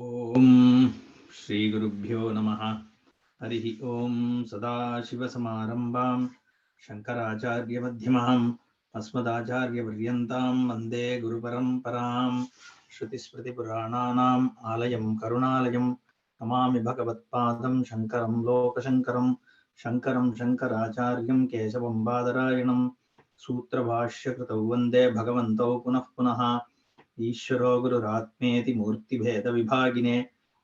ओम श्री गुरुभ्यो नमः। हरि ओम सदाशिवसमारंभां शंकराचार्यमध्यमाम् अस्मदाचार्यपर्यन्तां वन्दे गुरुपरम्परां। श्रुतिस्मृतिपुराणानाम् आलयं करुणालयं नमामि भगवत्पादं शङ्करं लोकशङ्करं। शङ्करं शङ्कराचार्यं केशवं बादरायणं सूत्रभाष्यकृतौ वन्दे भगवन्तौ पुनः पुनः। ईश्वरो गुरुरात्मेति मूर्तिभेदविभागिने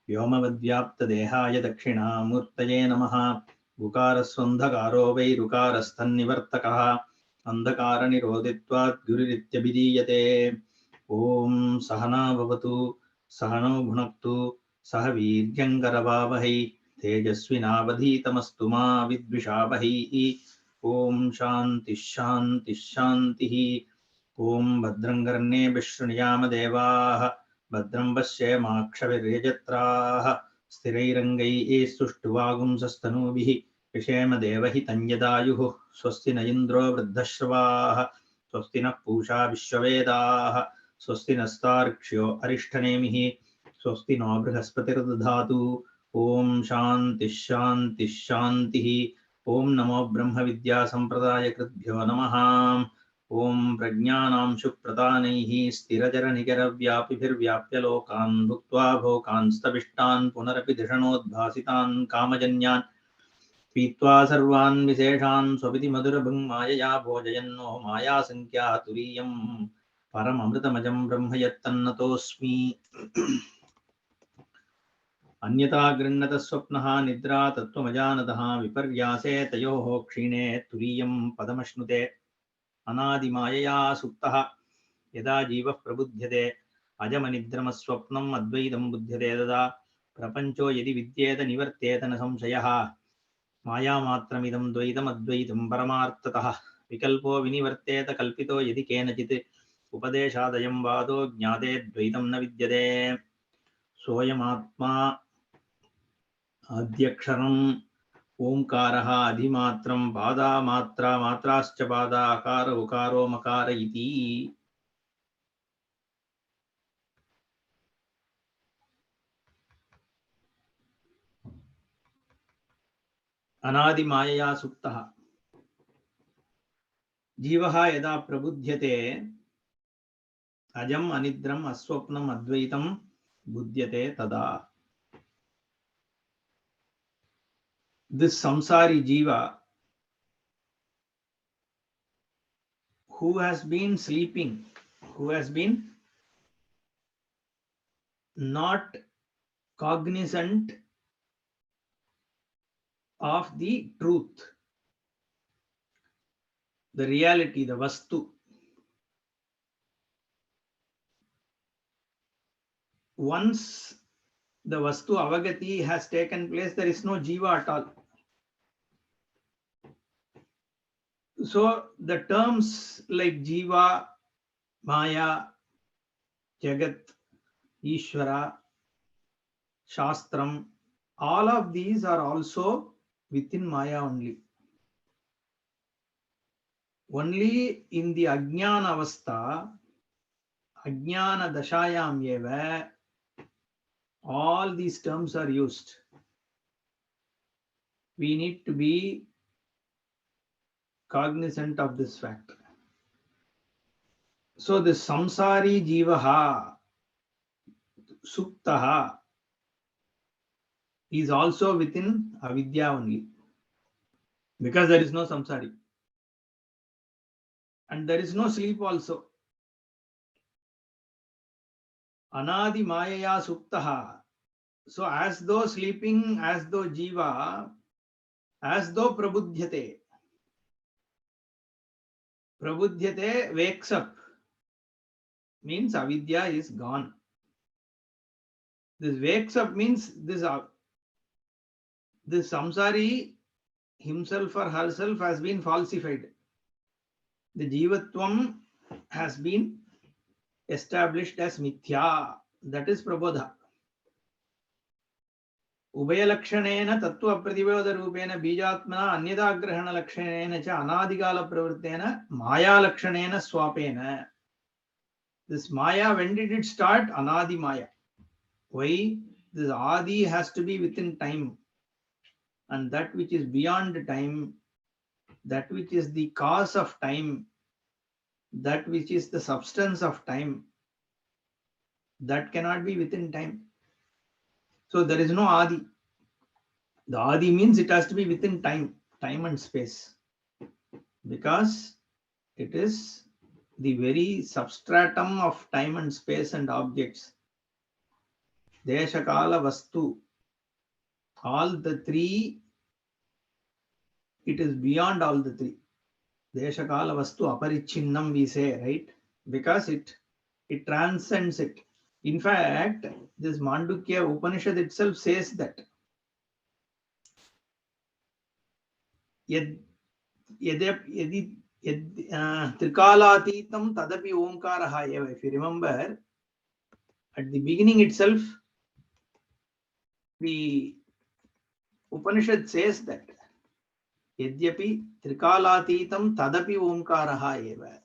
व्योमवद्व्याप्तदेहाय दक्षिणामूर्तये नमः। गुकारस्वन्धकारो वैरुकारस्तन्निवर्तकः अन्धकारनिरोधित्वात् गुरुरित्यभिधीयते। ॐ सहना भवतु सहनौ भुनक्तु सह वीर्यङ्करवावहै तेजस्विनावधीतमस्तु मा विद्विषावहै। ॐ शान्तिः शान्तिः शान्तिः। ॐ भद्रं कर्णेभिः शृणुयाम देवाः भद्रं पश्येमाक्षभिर्यजत्राः स्थिरैरङ्गैः सुष्ठुवागुंसस्तनूभिः विषेम देवहितं यदायुः। स्वस्ति न इन्द्रो वृद्धश्रवाः स्वस्ति नः पूषा विश्ववेदाः स्वस्ति नस्तार्क्ष्यो अरिष्ठनेमिः स्वस्ति नो बृहस्पतिर्दधातु। ॐ शान्तिः शान्तिः शान्तिः। ॐ नमो ब्रह्मविद्यासम्प्रदायकृद्भ्यो नमः। ॐ प्रज्ञानां शुप्रदानैः स्थिरचरनिकरव्यापिभिर्व्याप्य लोकान् भुक्त्वा भोकांस्तविष्टान् पुनरपि धिषणोद्भासितान् कामजन्यान् पीत्वा सर्वान् विशेषान् स्वपिति मधुरभुङ्मायया भोजयन्नो मायासङ्ख्या तुरीयं परममृतमजं ब्रह्म यत्तन्नतोऽस्मि। अन्यथा गृह्णतस्वप्नः निद्रा तत्त्वमजानतः विपर्यासे तयोः क्षीणे तुरीयं पदमश्नुते। अनादिमायया सुप्तः यदा जीवः प्रबुध्यते अजमनिद्रमस्वप्नम् अद्वैतं बुध्यते तदा प्रपञ्चो यदि विद्येत निवर्तेत न संशयः। मायामात्रमिदं द्वैतमद्वैतं परमार्थतः विकल्पो विनिवर्तेत कल्पितो यदि केनचित् उपदेशादयं वादो ज्ञाते द्वैतं न विद्यते। सोऽयमात्मा आद्यक्षरम् ओंकारः अधिमात्रं पादा मात्रा मात्राश्च पादा अकार उकारो मकार इति। अनादिमायया सुप्तः जीवः यदा प्रबुध्यते अजम् अनिद्रम् अस्वप्नम् अद्वैतं बुध्यते तदा। This samsari jiva who has been sleeping, who has been not cognizant of the truth, the reality, the vastu. Once the vastu avagati has taken place, there is no jiva at all. So the terms like jiva, maya, jagat, ishvara, shastram, all of these are also within maya only. Only in the ajnana avastha, ajnana dashayam eva, all these terms are used. We need to be cognizant of this fact. So the samsari jivaha suptaha is also within avidya only, because there is no samsari and there is no sleep also. Anadi mayaya suptaha. So as though sleeping, as though jiva, as though prabudhyate. Prabudhyate wakes up, means avidya is gone. This wakes up means this samsari himself or herself has been falsified. The jivatvam has been established as mithya. That is prabodha. उभयलक्षणेन तत्त्वप्रतिबोधरूपेण बीजात्मना अन्यदाग्रहणलक्षणेन च अनादिकालप्रवृत्तेन मायालक्षणेन स्वापेन. This maya, when did it start? Anadi maya. Why? This Adi has to be within time, and that which is beyond time, that which is the cause of time, that which is the substance of time, that cannot be within time. So there is no Adi. The Adi means it has to be within time, time and space, because it is the very substratum of time and space and objects. Desha, Kala, Vastu, all the three, it is beyond all the three. Desha, Kala, Vastu, Aparichinnam, we say, right? Because it transcends it. In fact, this Mandukya Upanishad itself says that Trikalatītam tadapi omkaraha eva. If you remember, at the beginning itself, the Upanishad says that Yadyapi Trikalatītam tadapi omkaraha eva.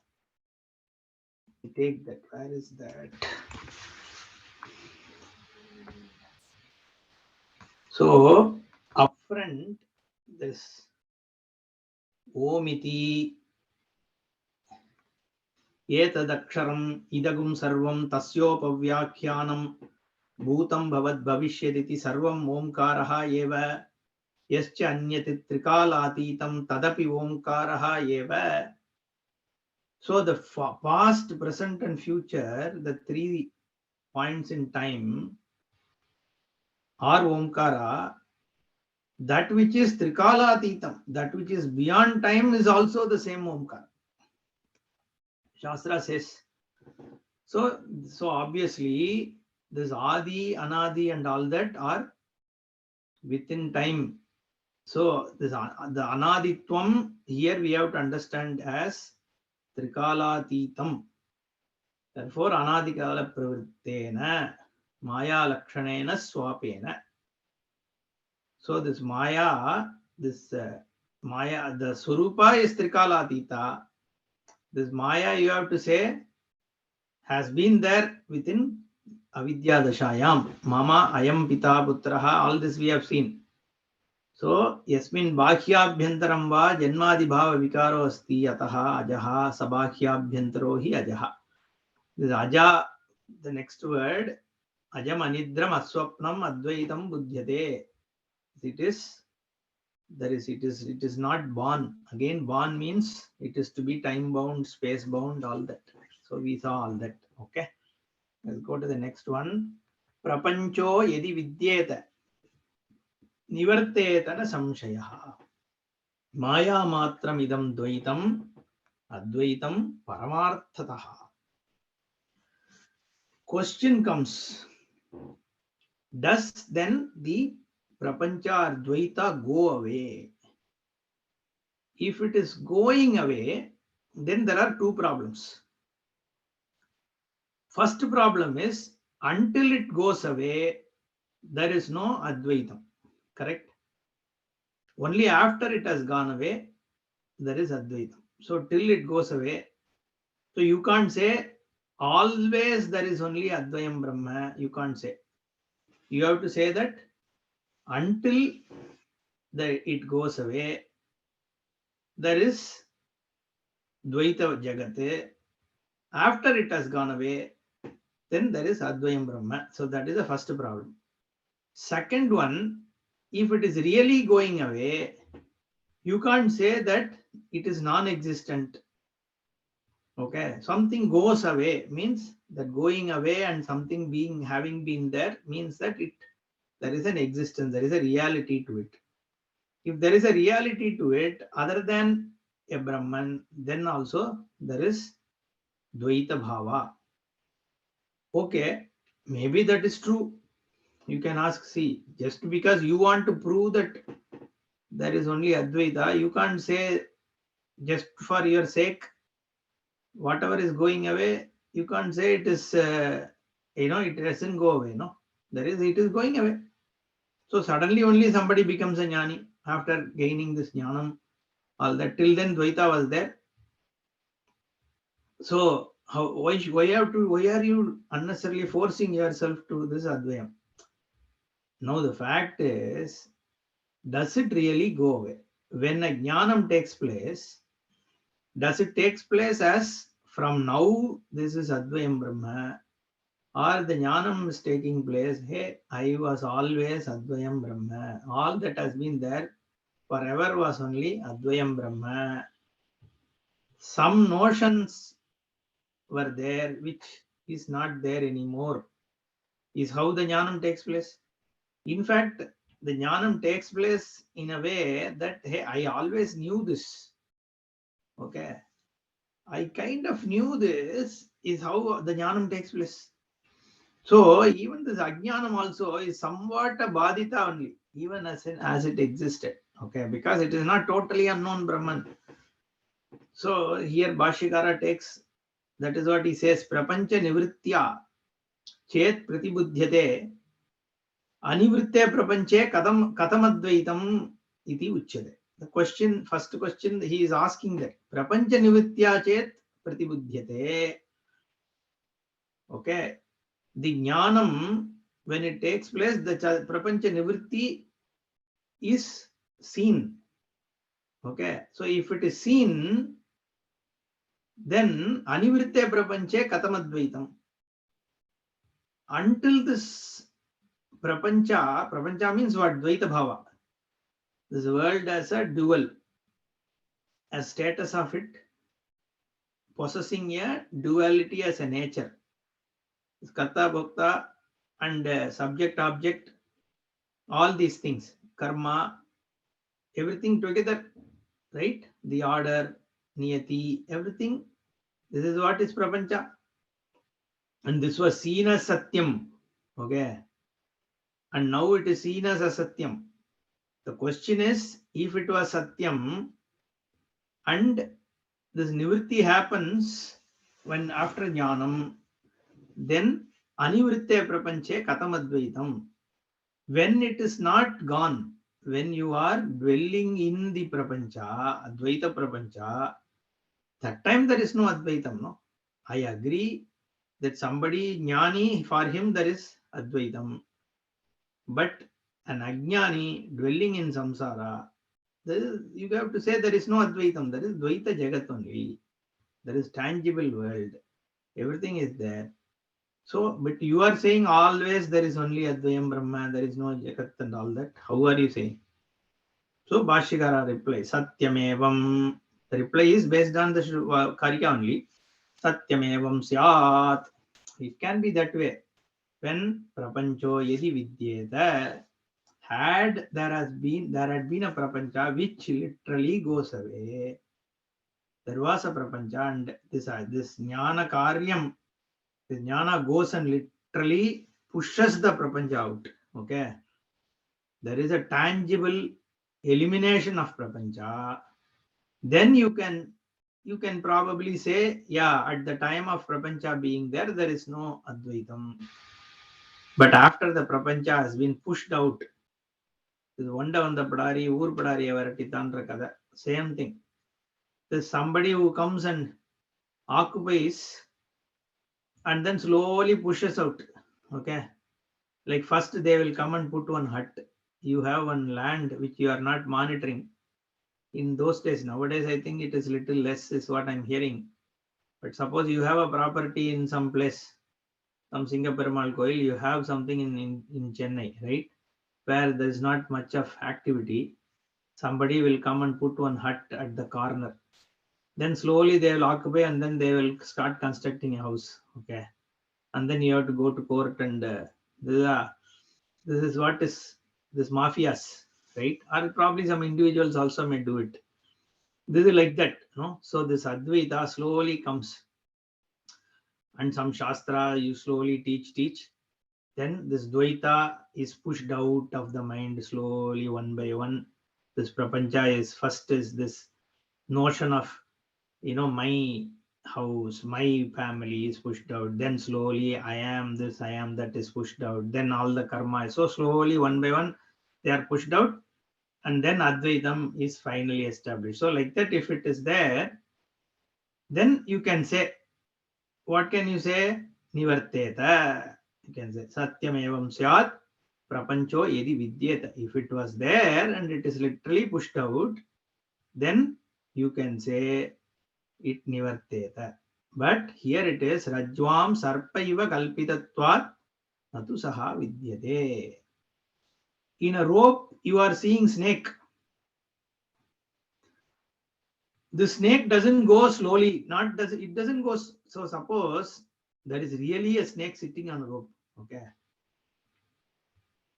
Take that. Where is that? So, upfront, this Omiti Etadaksharam idagum sarvam tasyopavyakyanam bhutam bhavad bhavishyaditi sarvam omkaraha eva yascha anyati trikalatītam tadapi omkaraha eva. So the past, present and future, the 3 points in time are omkara. That which is trikalatītam, that which is beyond time, is also the same omkara. Shastra says. So obviously this Adi, Anadi and all that are within time. So this the Anaditvam here we have to understand as Trikalatītam. Therefore Anadikala Pravrittena Maya Lakshanena Swapena. So this Maya, Maya, the Swarupa is Trikalatīta. This Maya, you have to say, has been there within Avidya Dashayam. Mama, Ayam Pita Putraha, all this we have seen. So, Yasmin Bhakyabhyantaram va Janmadi Bhava Vikaro Asti Ataha Ajaha Sabhakyabhyantaro hi Ajaha. This Aja, the next word, Ajam Anidram Aswapnam Advaitam Buddhyate. It is not born. Again, born means it is to be time bound, space bound, all that. So we saw all that. Okay. Let's go to the next one. Prapancho yadi vidyeta nivartetana samshayaha maya matram idam dvaitam advaitam paramarthataha. Question comes, does then the prapancha or dvaita go away? If it is going away, then there are 2 problems. First problem is, until it goes away, there is no Advaitam. Correct? Only after it has gone away, there is Advaitam. So till it goes away, so you can't say always there is only Advayam Brahma. You can't say. You have to say that until it goes away, there is Dvaita Jagate. After it has gone away, then there is Advayam Brahma. So that is the first problem. Second one, if it is really going away, you can't say that it is non-existent. Okay, something goes away means that going away, and something having been there means that there is an existence, there is a reality to it. If there is a reality to it other than a Brahman, then also there is Dvaita Bhava. Okay, maybe that is true. You can ask, see, just because you want to prove that there is only Advaita, you can't say just for your sake, whatever is going away, you can't say it is, it doesn't go away, no? It is going away. So suddenly only somebody becomes a jnani after gaining this jnanam, all that. Till then Dvaita was there. So why are you unnecessarily forcing yourself to this Advayam? Now the fact is, does it really go away? When a jnanam takes place, does it takes place as from now this is Advayam Brahma, or the jnanam is taking place, hey, I was always Advayam Brahma. All that has been there forever was only Advayam Brahma. Some notions were there which is not there anymore, is how the jnanam takes place. In fact, the jnanam takes place in a way that, hey, I always knew this. Okay. I kind of knew this, is how the jnanam takes place. So even this ajnanam also is somewhat a badita only, even as it existed. Okay, because it is not totally unknown Brahman. So here Bhashyakara takes, that is what he says, prapancha nivritya chet pratibudhyate anivritte prapanche katamadvaitam iti uchyate. The question, first question he is asking that, prapancha nivritya chet pratibudhyate. Okay, the jnanam, when it takes place, the prapancha nivritti is seen. Okay, so if it is seen, then anivritte prapanche katamadvaitam. Until this prapancha means what? Dvaita bhava. This world as a dual, a status of it, possessing a duality as a nature. Karta, bhokta, and subject, object, all these things, karma, everything together, right? The order, niyati, everything. This is what is prapancha. And this was seen as satyam. Okay. And now it is seen as asatyam. The question is, if it was satyam and this nivritti happens when after jnanam, then anivritte prapanche katamadvaitam. When it is not gone, when you are dwelling in the prapancha, advaita prapancha, that time there is no advaitam, no? I agree that somebody jnani, for him there is advaitam. But an ajnani dwelling in samsara, you have to say there is no advaitam, there is dvaita jagat only. There is tangible world. Everything is there. So, but you are saying always there is only Advayam Brahma, there is no Jagat and all that. How are you saying? So, Bhashyakara replies, Satyamevam. The reply is based on the Karika only. Satyamevam Syat. It can be that way. When Prapancho Yedi Vidyeta, there had been a Prapancha which literally goes away. There was a Prapancha, and this Jnana Karyam, the Jnana goes and literally pushes the Prapancha out. Okay. There is a tangible elimination of Prapancha. Then you can probably say, yeah, at the time of Prapancha being there, there is no Advaitam. But after the Prapancha has been pushed out, this Vanda Vanda Padari, Ur Padari Avaratitandra Kada, same thing. There's somebody who comes and occupies and then slowly pushes out. Okay. Like first they will come and put one hut. You have one land which you are not monitoring. In those days, nowadays I think it is little less is what I'm hearing. But suppose you have a property in some place, some Singaperumal Koil, you have something in Chennai, right? Where there is not much of activity. Somebody will come and put one hut at the corner. Then slowly they will occupy and then they will start constructing a house. Okay. And then you have to go to court and this is what is this mafias, right? Or probably some individuals also may do it. This is like that, no? So this Advaita slowly comes, and some Shastra you slowly teach. Then this Dvaita is pushed out of the mind slowly, one by one. This Prapancha is first is this notion of, my house, my family is pushed out. Then slowly I am this, I am that is pushed out. Then all the karma is so slowly, one by one, they are pushed out. And then Advaitam is finally established. So like that, if it is there, then you can say, what can you say? Nivarteta. You can say Satyam evam syat prapancho yedi vidyeta. If it was there and it is literally pushed out, then you can say it nivarteta. But here it is rajvam sarpaiva kalpitatvat natu saha vidyate. In a rope, you are seeing snake. The snake doesn't go slowly, it doesn't go. So suppose there is really a snake sitting on a rope, okay,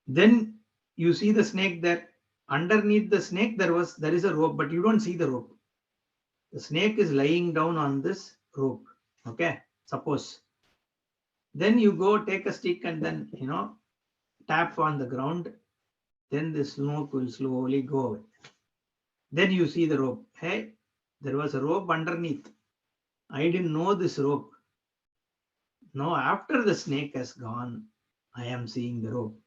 then you see the snake there. Underneath the snake there is a rope, but you don't see the rope. The snake is lying down on this rope, okay, suppose. Then you go take a stick and then tap on the ground, then the smoke will slowly go away. Then you see the rope. Hey, there was a rope underneath. I didn't know this rope. Now after the snake has gone, I am seeing the rope.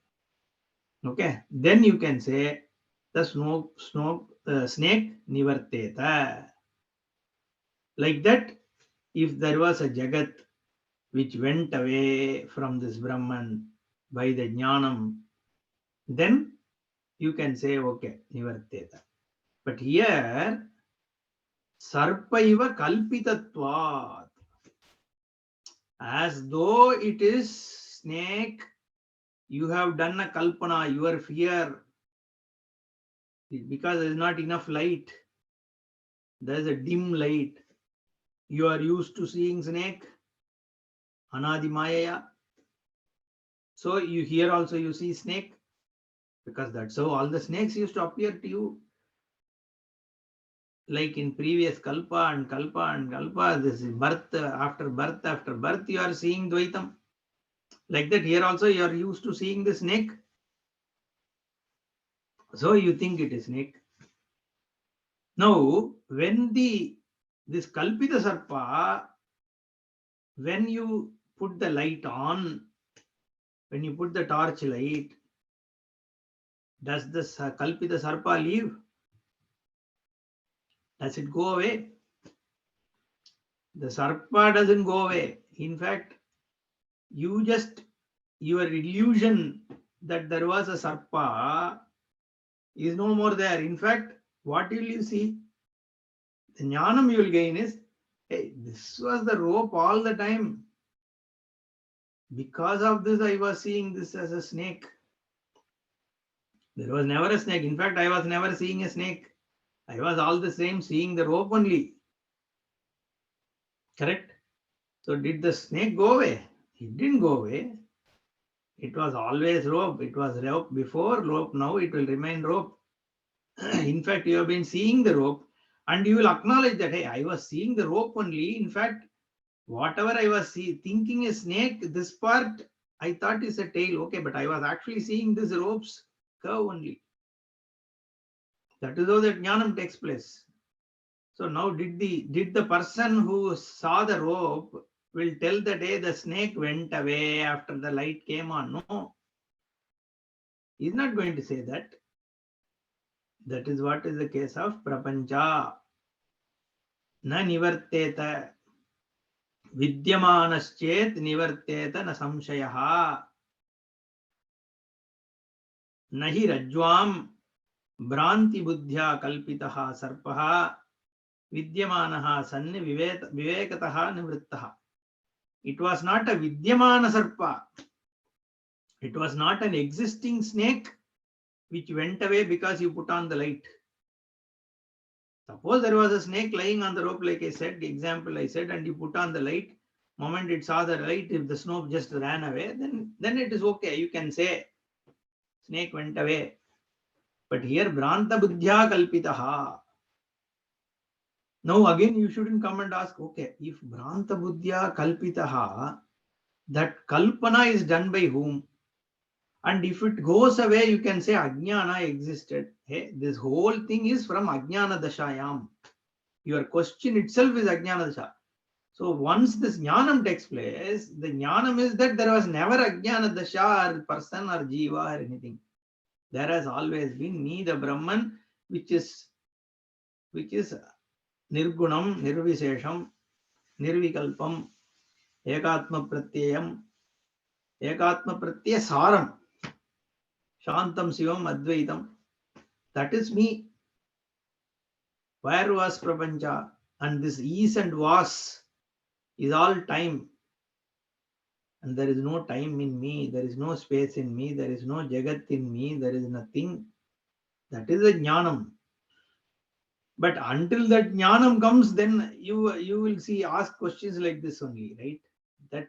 Okay, then you can say the snake nivarteta. Like that, if there was a jagat which went away from this Brahman by the jnanam, then you can say, okay, nivarteta. But here, sarpaiva kalpitatvat, as though it is snake, you have done a kalpana, your fear, because there is not enough light, there is a dim light. You are used to seeing snake, anadi mayaya. So you here also you see snake, because that's how all the snakes used to appear to you. Like in previous kalpa and kalpa and kalpa, this is birth after birth after birth, you are seeing Dvaitam. Like that, here also you are used to seeing the snake. So you think it is snake. Now, when this kalpita sarpa, when you put the light on, when you put the torch light, does the kalpita sarpa leave? Does it go away? The sarpa doesn't go away. In fact, your illusion that there was a sarpa is no more there. In fact, what will you see? The jnanam you will gain is, hey, this was the rope all the time. Because of this, I was seeing this as a snake. There was never a snake. In fact, I was never seeing a snake. I was all the same seeing the rope only. Correct? So did the snake go away? It didn't go away. It was always rope. It was rope before, rope now, it will remain rope. In fact, you have been seeing the rope and you will acknowledge that, hey, I was seeing the rope only. In fact, whatever I was thinking a snake, this part I thought is a tail. Okay, but I was actually seeing this rope's curve only. That is how that jnanam takes place. So now did the person who saw the rope will tell that, hey, the snake went away after the light came on? No. He's not going to say that. That is what is the case of prapancha. Na nivarteta. Vidyamanas-chet nivarteta na samshayaha. Nahi rajvam भ्रांति बुद्ध्या कल्पितः सर्पः विद्यमानः सन् विवेकतः निवृत्तः. It was not a vidyamana sarpa. It was not an existing snake which went away because you put on the light. Suppose there was a snake lying on the rope, like I said, the example I said, and you put on the light. Moment it saw the light, if the snow just ran away, then it is okay. You can say snake went away. But here, Bhranta Buddhya Kalpitaha. Now again, you shouldn't come and ask, okay, if Bhranta Buddhya Kalpitaha, that Kalpana is done by whom? And if it goes away, you can say Ajnana existed. Hey, this whole thing is from Ajnana Dashayam. Your question itself is Ajnana Dasha. So once this Jnanam takes place, the Jnanam is that there was never Ajnana Dasha or person or Jiva or anything. There has always been me, the Brahman, which is Nirgunam, Nirvisesham, Nirvikalpam, Ekatma Pratyayam, Ekatma Pratyasaram. Shantam Shivam Advaitam. That is me. Where was Prapancha? And this is and was is all time. And there is no time in me, there is no space in me, there is no Jagat in me, there is nothing. That is a Jnanam. But until that Jnanam comes, then you will see, ask questions like this only, right? That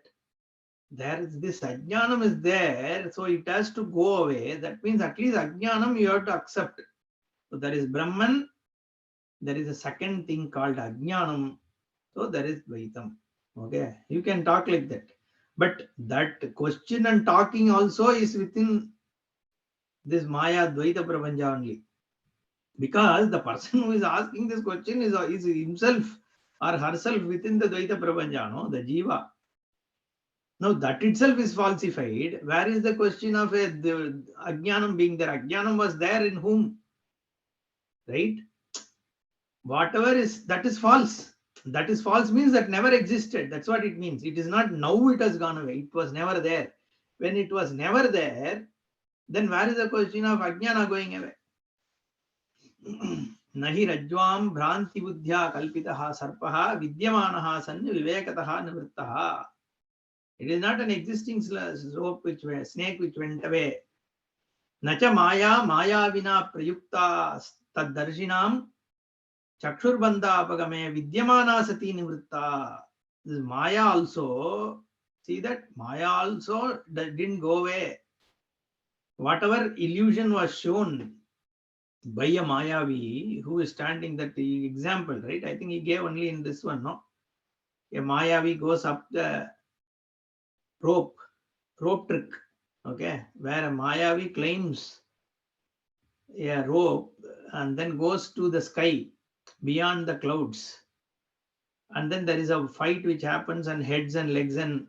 there is this Ajnanam is there, so it has to go away. That means at least Ajnanam you have to accept. So there is Brahman, there is a second thing called Ajnanam, so there is Dvaitam. Okay, you can talk like that. But that question and talking also is within this Maya Dvaita Prapancha only. Because the person who is asking this question is himself or herself within the Dvaita Prapancha, no? The Jiva. Now that itself is falsified. Where is the question of the Ajnanam being there? Ajnanam was there in whom? Right? Whatever is, that is false. That is false means that never existed. That's what it means. It is not now it has gone away. It was never there. When it was never there, then where is the question of Ajnana going away? Nahi rajvam bhranti buddhya kalpitaha sarpaha vidyamanah sanna vivekataha nivrittaha. It is not an existing snake which went away. Nacha maya vina prayukta tad darshinam chakshurbandha apagame vidyamana sati nivritta. This Maya also, see that Maya also didn't go away. Whatever illusion was shown by a Mayavi who is standing, that example, right? I think he gave only in this one, no? A Mayavi goes up the rope trick, okay, where a Mayavi climbs a rope and then goes to the sky beyond the clouds. And then there is a fight which happens, and heads and legs and,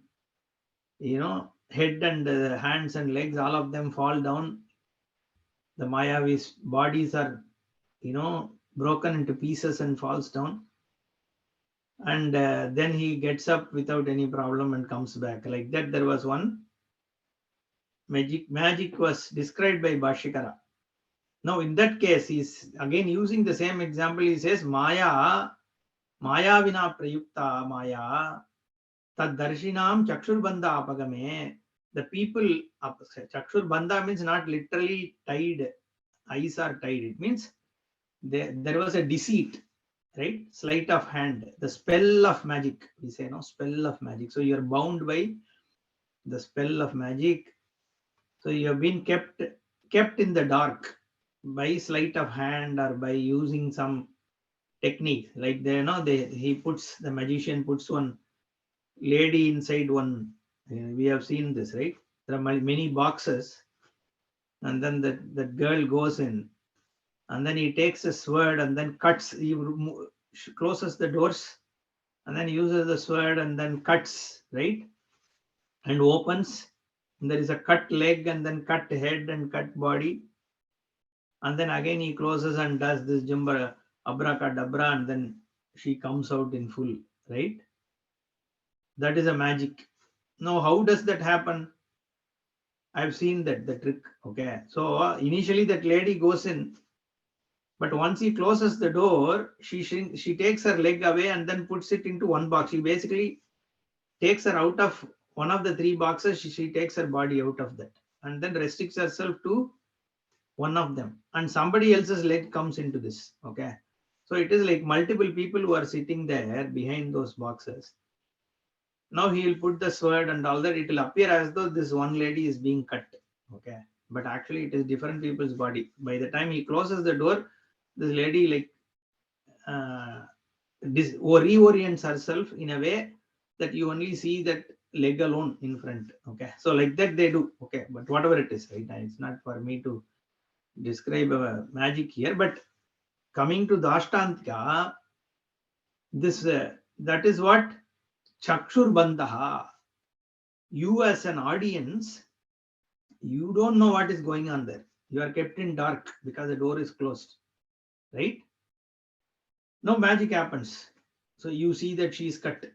head and hands and legs, all of them fall down. The Mayavi's bodies are, broken into pieces and falls down. And then he gets up without any problem and comes back. Like that, there was one magic was described by Bhashyakara. Now, in that case, he's again using the same example. He says, Maya vina prayukta Maya, tad darshinam chakshurbandha apagame. The people, chakshurbandha means not literally tied, eyes are tied. It means there was a deceit, right? Sleight of hand, the spell of magic. We say, no, spell of magic. So you're bound by the spell of magic. So you have been kept in the dark by sleight of hand or by using some technique. Like the magician puts one lady inside one. We have seen this, right? There are many boxes, and then that girl goes in, and then he takes a sword and then cuts. He closes the doors, and then uses the sword and then cuts, right? And opens. And there is a cut leg and then cut head and cut body. And then again he closes and does this jumba abracadabra, and then she comes out in full, right? That is a magic. Now, how does that happen? I've seen the trick. Okay, so initially that lady goes in, but once he closes the door, she takes her leg away and then puts it into one box. She basically takes her out of one of the three boxes. She takes her body out of that and then restricts herself to one of them, and somebody else's leg comes into this. Okay, so it is like multiple people who are sitting there behind those boxes. Now he will put the sword and all that. It will appear as though this one lady is being cut. Okay, but actually it is different people's body. By the time he closes the door, this lady like reorients herself in a way that you only see that leg alone in front. Okay, so like that they do. Okay, but whatever it is, right? It's not for me to describe a magic here, but coming to the Ashtantika, this that is what Chakshur Bandha. You as an audience, you don't know what is going on there. You are kept in dark because the door is closed, right? No magic happens. So you see that she is cut.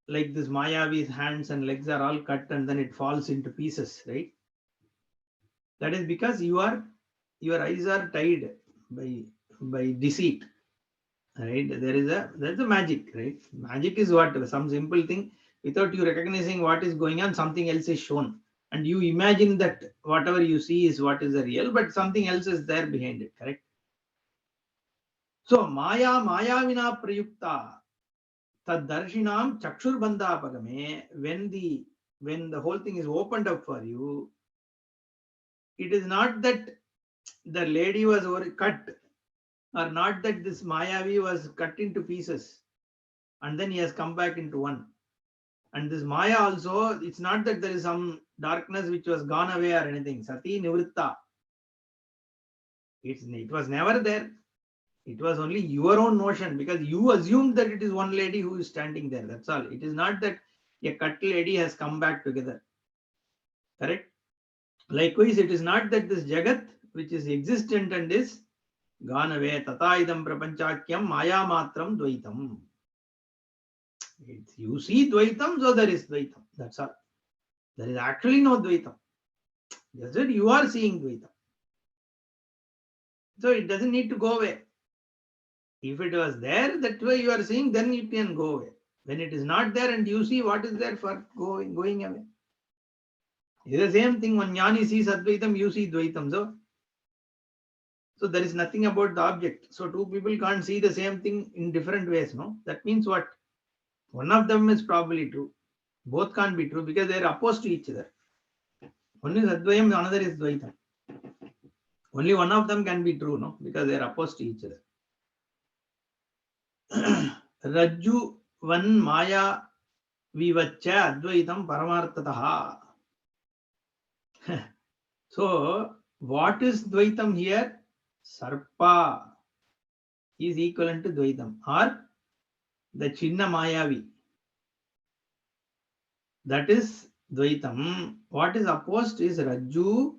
Like this Mayavi's hands and legs are all cut, and then it falls into pieces, right? That is because your eyes are tied by deceit, right? That's a magic, right? Magic is what? Some simple thing, without you recognizing what is going on, something else is shown, and you imagine that whatever you see is what is the real, but something else is there behind it, correct? So maya vina prayukta Taddarshinam chakshurbandhapagame, when the whole thing is opened up for you, it is not that the lady was cut, or not that this Mayavi was cut into pieces and then he has come back into one. And this Maya also, it's not that there is some darkness which was gone away or anything. Sati Nivritta. It was never there. It was only your own notion, because you assumed that it is one lady who is standing there. That's all. It is not that a cut lady has come back together. Correct? Likewise, it is not that this Jagat, which is existent and is gone away. Tata idam prapanchakyam maya matram dvaitam. You see dvaitam, so there is dvaitam. That's all. There is actually no dvaitam. That's it. You are seeing dvaitam. So it doesn't need to go away. If it was there, that way you are seeing, then it can go away. When it is not there and you see, what is there for going away? It is the same thing. When Jnani sees Advaitam, you see Dvaitam. So there is nothing about the object. So two people can't see the same thing in different ways. No, that means what? One of them is probably true. Both can't be true because they are opposed to each other. One is Advayam, another is Dvaitam. Only one of them can be true, no, because they are opposed to each other. Rajju Van Maya Vivacha Advaitam Paramartataha. So, what is Dvaitam here? Sarpa is equivalent to Dvaitam, or the Chinna Mayavi. That is Dvaitam. What is opposed is Rajju,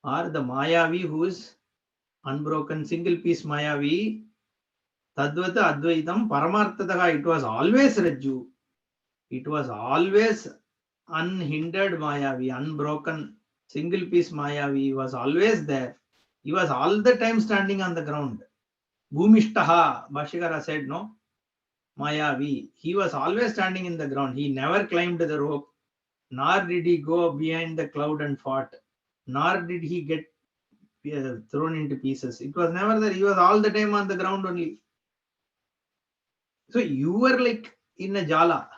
or the Mayavi who is unbroken single piece Mayavi. Tadvata Advaitam Paramartataha. It was always Rajju. It was always unhindered Mayavi, unbroken single piece Mayavi was always there. He was all the time standing on the ground. Bhumishtaha, Bhashikara said, no, Mayavi. He was always standing in the ground. He never climbed the rope, nor did he go behind the cloud and fought, nor did he get thrown into pieces. It was never there. He was all the time on the ground only. So you were like in a jala,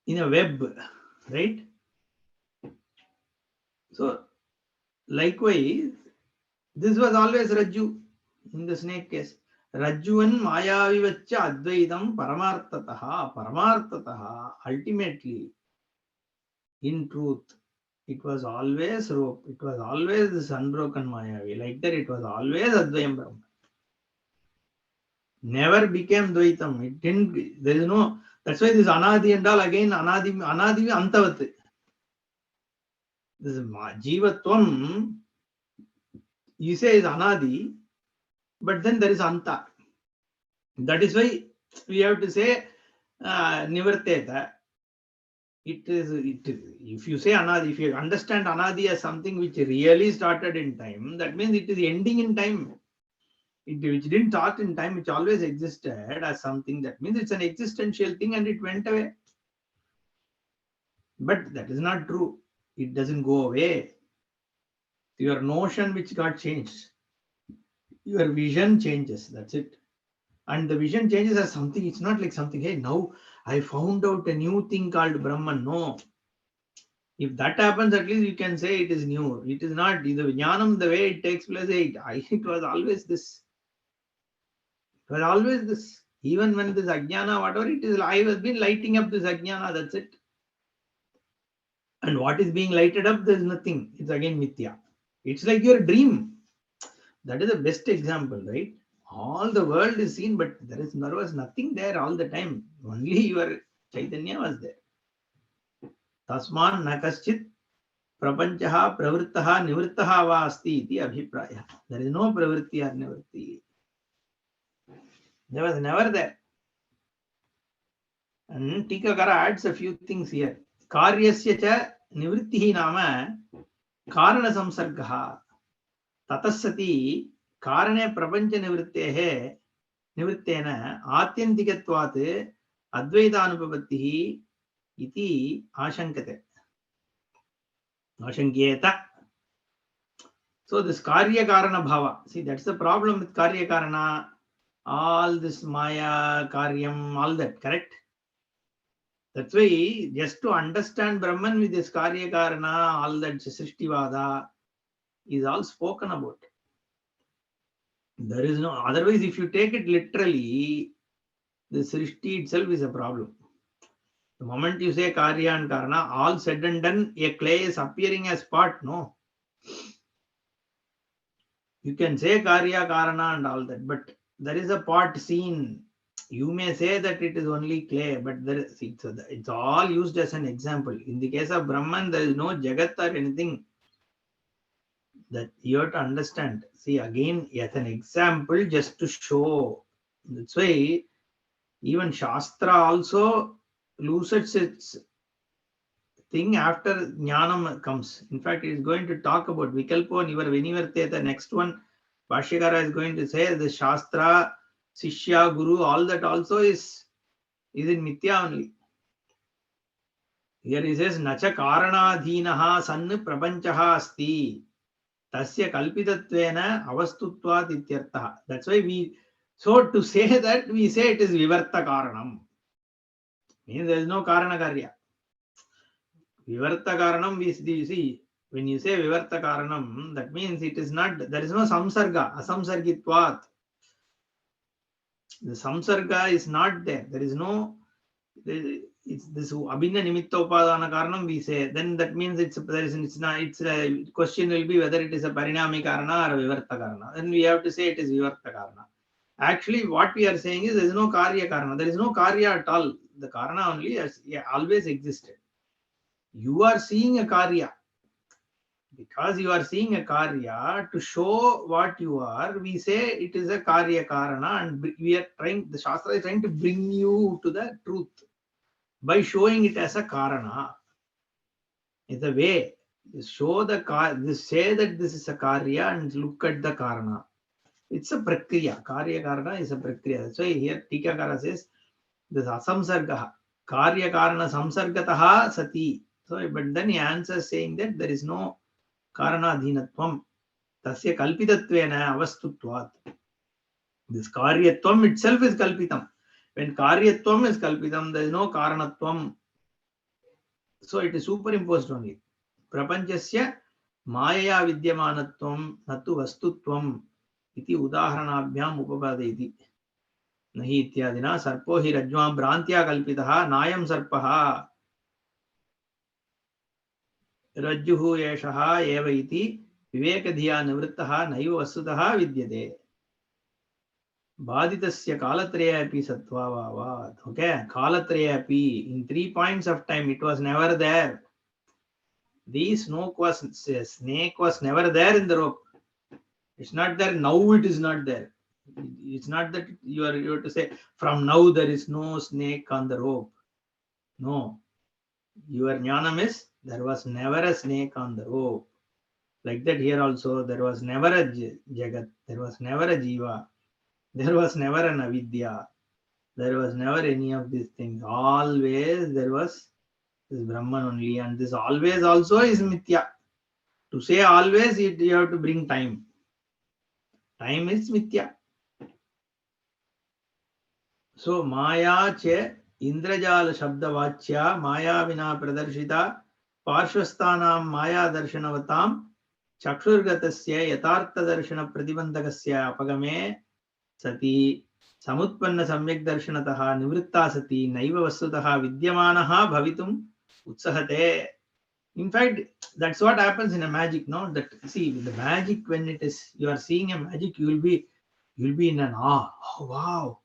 in a web, right? So likewise, this was always Rajju in the snake case. Rajjuvan Mayavivacha Advaitam Paramartataha. Ultimately, in truth, it was always rope. It was always this unbroken Mayavi. Like that, it was always Advayam Brahma. Never became Dvaitam. It didn't, there is no, that's why this Anadi and all, again, Anadi Antavat. This Jivatvam, you say is Anadi, but then there is Anta. That is why we have to say Nivarteta. If you say Anadi, if you understand Anadi as something which really started in time, that means it is ending in time. Which didn't start in time, which always existed as something, that means it's an existential thing and it went away. But that is not true. It doesn't go away. Your notion which got changed, your vision changes, that's it. And the vision changes as something, it's not like something, hey, now I found out a new thing called Brahman. No. If that happens, at least you can say it is new. It is not. The Jnanam, the way it takes place, it was always this. It was always this. Even when this Ajnana, whatever it is, I have been lighting up this Ajnana, that's it. And what is being lighted up, there is nothing. It's again Mithya. It's like your dream. That is the best example, right? All the world is seen, but there was nothing there all the time. Only your Chaitanya was there. Tasman nakaschit prapanchaha pravrittaha nivrittaha va asti iti abhipraya. There is no pravritti or nivritti. There was never there. And Tikakara adds a few things here. कार्यस्य च निवृत्तिः नाम कारणसंसर्गः ततः सति कारणे प्रपञ्चनिवृत्तेः निवृत्तेन आत्यन्तिकत्वात् अद्वैतानुपपत्तिः इति आशङ्क्येत. So this karya karana bhava, see, that's the problem with karya karana, all this maya karyam, all that, correct? That's why just to understand Brahman with this karya karana, all that srishtivada is all spoken about. There is no, otherwise if you take it literally, the srishti itself is a problem. The moment you say karya and karana, all said and done, a clay is appearing as part, no? You can say karya karana and all that, but there is a part seen. You may say that it is only clay, but there is, it's all used as an example. In the case of Brahman, there is no jagat or anything that you have to understand. See, again, as an example, just to show. That's why even Shastra also loses its thing after Jnanam comes. In fact, it is going to talk about Vikalpo Vinivarthe. The next one, Bhashyakara is going to say the Shastra, Sishya, Guru, all that also is in Mithya only. Here he says, Nacha Karanadhinaha San Prapanchaha Asti Tasya Kalpitatvena Avastutvat Ityartha. That's why so to say that, we say it is Vivarta Karanam. Means there is no Karana Karya. Vivarta Karanam, we see, when you say Vivarta Karanam, that means it is not, there is no Samsarga, Asamsargitvat. The Samsarga is not there. There is no, it's this Abhinna Nimitta Upadana Karanam, we say, then that means it's not, it's a question will be whether it is a Parinami Karana or a Vivarta Karana. Then we have to say it is Vivarta Karana. Actually, what we are saying is there is no Karya Karana. There is no Karya at all. The Karana only has always existed. You are seeing a Karya. Because you are seeing a Karya, to show what you are, we say it is a Karya Karana, and we are trying, the Shastra is trying to bring you to the truth by showing it as a Karana. It's a way. Show say that this is a Karya and look at the Karana. It's a Prakriya. Karya Karana is a Prakriya. That's why here Tikakara says, this Asamsarga, Karya Karana Samsargataha Sati. So, but then he answers saying that there is no Karanadhinatvam. Tasya Kalpitatvena Avastutvat. This Karyatvam itself is Kalpitam. When Karyatvam is Kalpitam, there is no Karanatvam. So it is superimposed only. Prapanchasya Maya Vidyamanatvam Natu Vastutvam iti Udaharanabhyam Upapadeti. Nahi ityadina Sarpo hi Rajvam Brantya Kalpitaha Nayam Sarpaha Rajjuhu Yeshaha Eva iti Vivekadhiya Nivrittaha Naiva Vasutaha Vidyate. Baditasya Kalatrayapi Satvavavat. Okay, Kalatrayapi. In 3 points of time, it was never there. The snake was never there in the rope. It's not there. Now it is not there. It's not that you are to say, from now there is no snake on the rope. No. Your jnanam is, there was never a snake on the rope. Like that here also, there was never a Jagat. There was never a Jiva. There was never an avidya. There was never any of these things. Always there was this Brahman only, and this always also is mithya. To say always, you have to bring time. Time is mithya. So Maya che Indrajala Shabda Vachya Maya Vina Pradarshita Parshvastanam Maya Darshanavatam Chakshurgatasya Yatartha Darshana Pratibandakasya Apagame Sati Samutpanna Samyak Darshanataha Nivritta Sati Naiva Vasutaha Vidyamanaha Bhavitum Utsahate. In fact, that's what happens in a magic, no? That see, with the magic, when it is you are seeing a magic, you will be in an awe. Oh wow.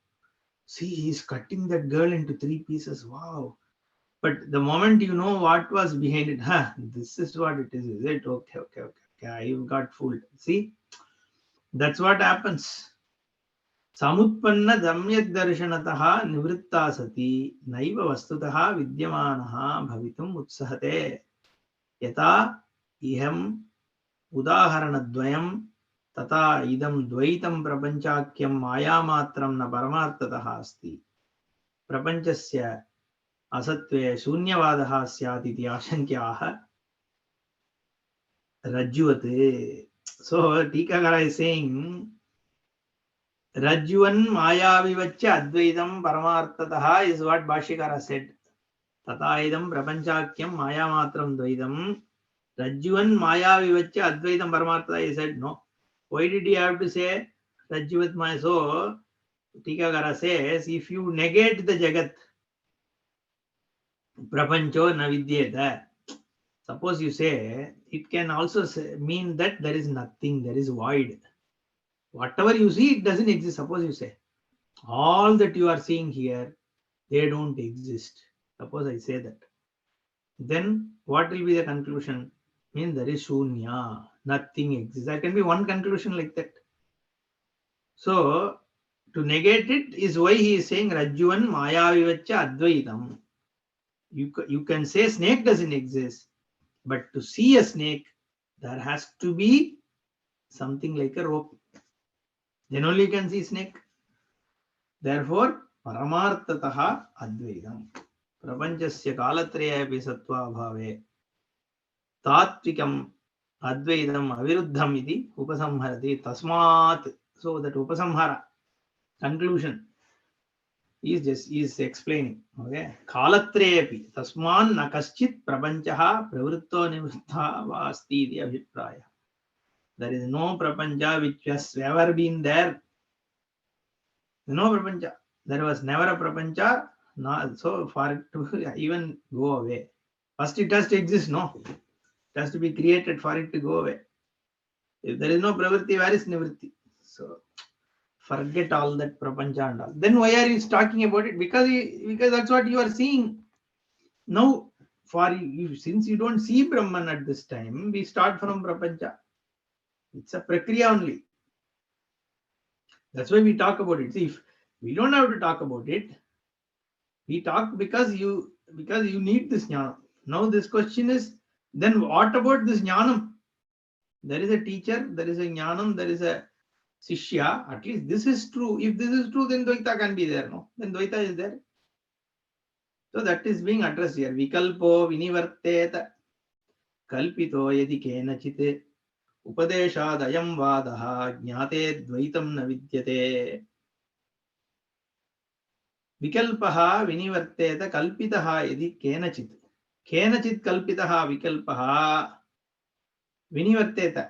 See, he's cutting that girl into 3 pieces. Wow. But the moment you know what was behind it, this is what it is it? Okay. I got fooled. See, that's what happens. samutpanna damyak darshanataha nivritta sati naiva vastutaha vidyamanaha bhavitum utsahate yata iham udaharanadvayam tata idam dvaitam prapanchakyam mayamatram na paramartataha asti prapanchasya asatve shunyavadaha syat iti ashankyaha rajyuvate. So Tikakara is saying Rajjuvan Mayavivaccha Advaitam Paramartataha is what Bhashyakara said. Tataidam Prapanchakyam Mayamatram Dvaitam. Rajjuvan Mayavivaccha Advaitam Paramartataha, he said no. Why did he have to say Rajjuvat Maya? So Tikakara says if you negate the Jagat, Prapancho Navidyeta. Suppose you say, it can also mean that there is nothing, there is void. Whatever you see, it doesn't exist. Suppose you say, all that you are seeing here, they don't exist. Suppose I say that. Then what will be the conclusion? Means there is shunya, nothing exists. There can be one conclusion like that. So to negate it is why he is saying Rajjuvan Mayavivaccha Advaitam. You can say snake doesn't exist, but to see a snake, there has to be something like a rope. Then only you can see snake. Therefore, Paramartataha Advaitam. Prapanchasya Kalatrayapi Sattva Bhave. Tatvikam Advaitam Aviruddham iti Upasamharati. Tasmat. So that Upasamhara, conclusion, is explaining. Okay. Kalatrayapi. Tasman na kaschit prapanchaha pravritto nivritta vasti iti abhipraya. There is no prapancha which has ever been there. No prapancha. There was never a prapancha. No, so for it to even go away, first it has to exist. No, it has to be created for it to go away. If there is no pravritti, where is nivritti? So forget all that prapancha and all. Then why are you talking about it? Because that's what you are seeing now. For you, since you don't see Brahman at this time, we start from prapancha. It's a prakriya only. That's why we talk about it. See, if we don't have to talk about it, we talk because you need this jnana. Now this question is, then what about this jnanam? There is a teacher, there is a jnanam, there is a sishya. At least this is true. If this is true, then Dvaita can be there. No, then Dvaita is there. So that is being addressed here. Vikalpo vinivarteta kalpito yadi kenachite upadeshadayam vadaha jnate dvaitam na vidyate. Vikalpaha vinivarteta kalpitaha yadi kenachit. Kenachit kalpitaha vikalpaha vinivarteta.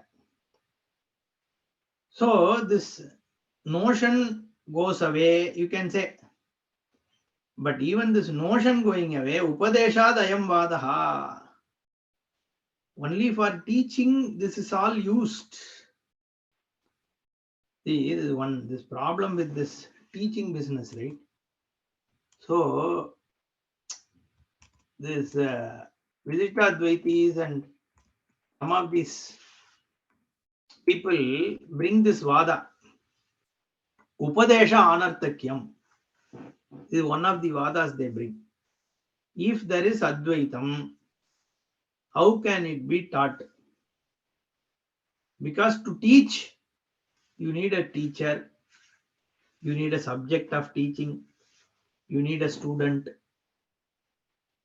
So this notion goes away, you can say. But even this notion going away, upadeshad ayam vadaha. Only for teaching, this is all used. See, this problem with this teaching business, right? So this Visishtadvaitis and some of these people bring this vada. Upadesha anartakyam is one of the vadas they bring. If there is Advaitam, how can it be taught? Because to teach, you need a teacher, you need a subject of teaching, you need a student.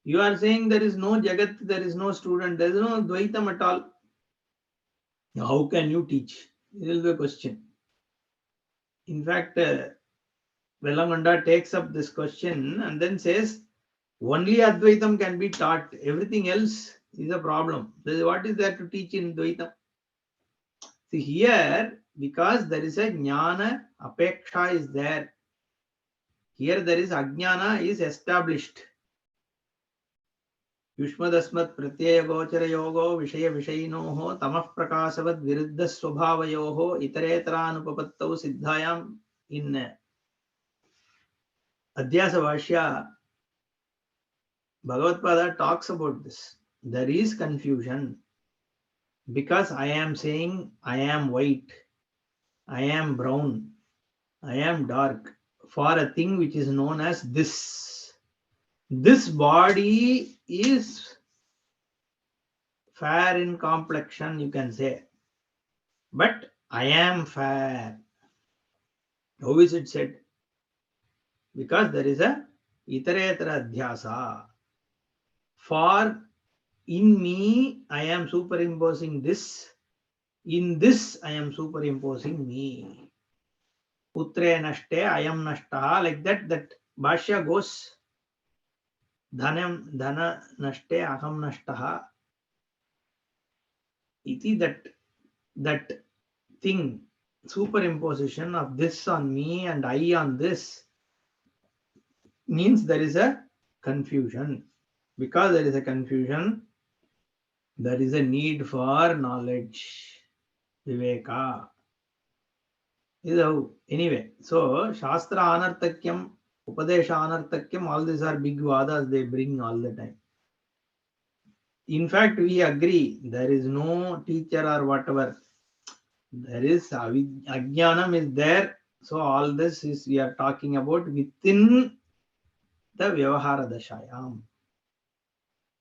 You are saying there is no Jagat, there is no student, there is no Dvaitam at all. How can you teach? This is the question. In fact, Velamanda takes up this question and then says, only Advaitam can be taught. Everything else is a problem. What is there to teach in Dvaitam? See here, because there is a jnana, apeksha is there. Here there is ajnana is established. Yushmadasmat pratyaya gochara yogo vishaya vishayinoho tamah prakasavad viruddha swabhavayoho itaretaranupapattau siddhayam. In Adhyasa Bhashya, Bhagavad-pada talks about this. There is confusion because I am saying I am white, I am brown. I am dark for a thing which is known as this. This body is fair in complexion, you can say. But I am fair. How is it said? Because there is a itaretara adhyasa. For in me, I am superimposing this. In this, I am superimposing me. Putre nashte, I am nashtaha. Like that, that Bhashya goes. Dhanam, dhana nashte, aham nashtaha. Iti that thing, superimposition of this on me and I on this, means there is a confusion. Because there is a confusion, there is a need for knowledge, viveka. Anyway, so Shastra Anartakyam, Upadesha Anartakyam, all these are big vadas they bring all the time. In fact, we agree there is no teacher or whatever. There is Ajnanam is there. So all this is we are talking about within the Vyavahara Dashayam.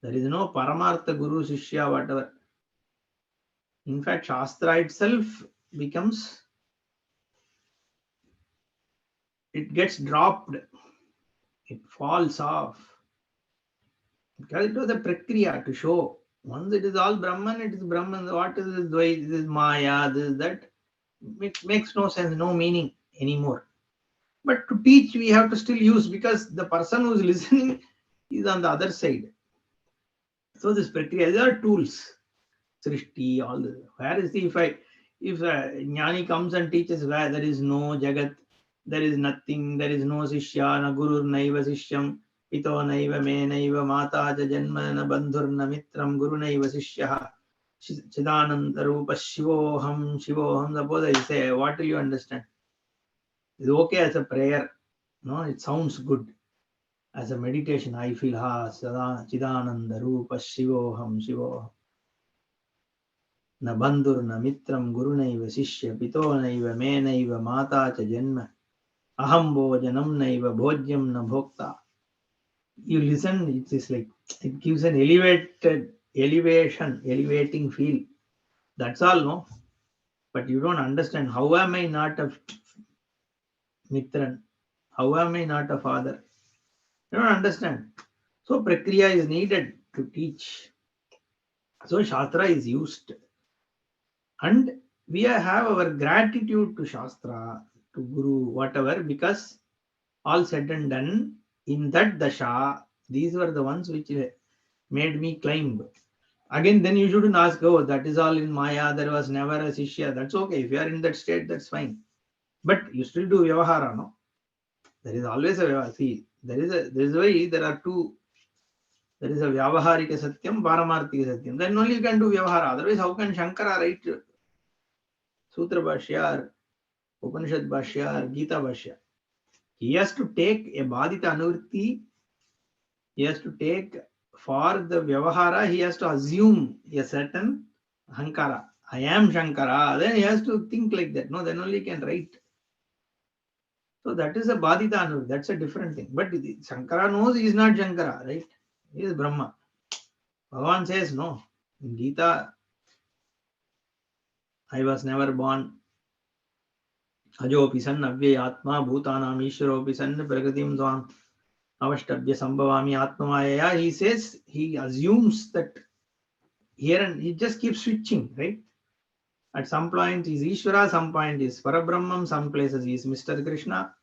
There is no Paramartha Guru Shishya, whatever. In fact, Shastra itself becomes, it gets dropped, it falls off. Because it was a prakriya to show. Once it is all Brahman, it is Brahman. What is this Dvait, this Maya, this, that? It makes no sense, no meaning anymore. But to teach, we have to still use, because the person who is listening is on the other side. So this prakriya, these are tools. Srishti, all this. Where is the, if a Jnani comes and teaches where there is no Jagat, there is nothing, there is no Sishya, na Gurur Naiva Sishyam, Pito Naiva Me Naiva Mata Ja Janma na Bandhur na Mitram Guru Naiva Sishya, Chidananda Rupa Shivoham, Shivoham. Suppose I say, what do you understand? It's okay as a prayer. No, it sounds good. As a meditation, I feel, Chidananda Rupa Shivoham, Shivoham. न बंधुर न मित्रम गुरु नैव शिष्य पितो नैव मे नैव माता च जन्म अहम भोजनम नैव भोज्यम न भोक्ता. You listen, it is like, it gives an elevating feel. That's all, no? But you don't understand. How am I not a mitran? How am I not a father? You don't understand. So prakriya is needed to teach. So Shastra is used. And we have our gratitude to Shastra, to Guru, whatever, because all said and done, in that dasha, these were the ones which made me climb. Again, then you shouldn't ask, oh, that is all in Maya, there was never a Shishya. That's okay. If you are in that state, that's fine. But you still do Vyavahara, no? There is always a Vyavahara. See, there is why there are two. There is a Vyavaharika Satyam, Paramarthika Satyam. Then only you can do Vyavahara. Otherwise, how can Shankara write Sutra Bhashya, Upanishad Bhashya, Gita Bhashya? He has to take a Badita Anurti, he has to take, for the Vyavahara, he has to assume a certain Hankara. I am Shankara. Then he has to think like that. No, then only he can write. So that is a Badita Anurti. That's a different thing. But Shankara knows he is not Shankara, right? He is Brahma. Bhagavan says no. In Gita, I was never born. Ajopi san avya atma bhutanam ishwaropi san pragatim dvam avashtabhya sambhavami atmamaya. He says, he assumes that here, and he just keeps switching, right? At some point is Ishvara, some point is Parabrahman, some places he is Mr. Krishna.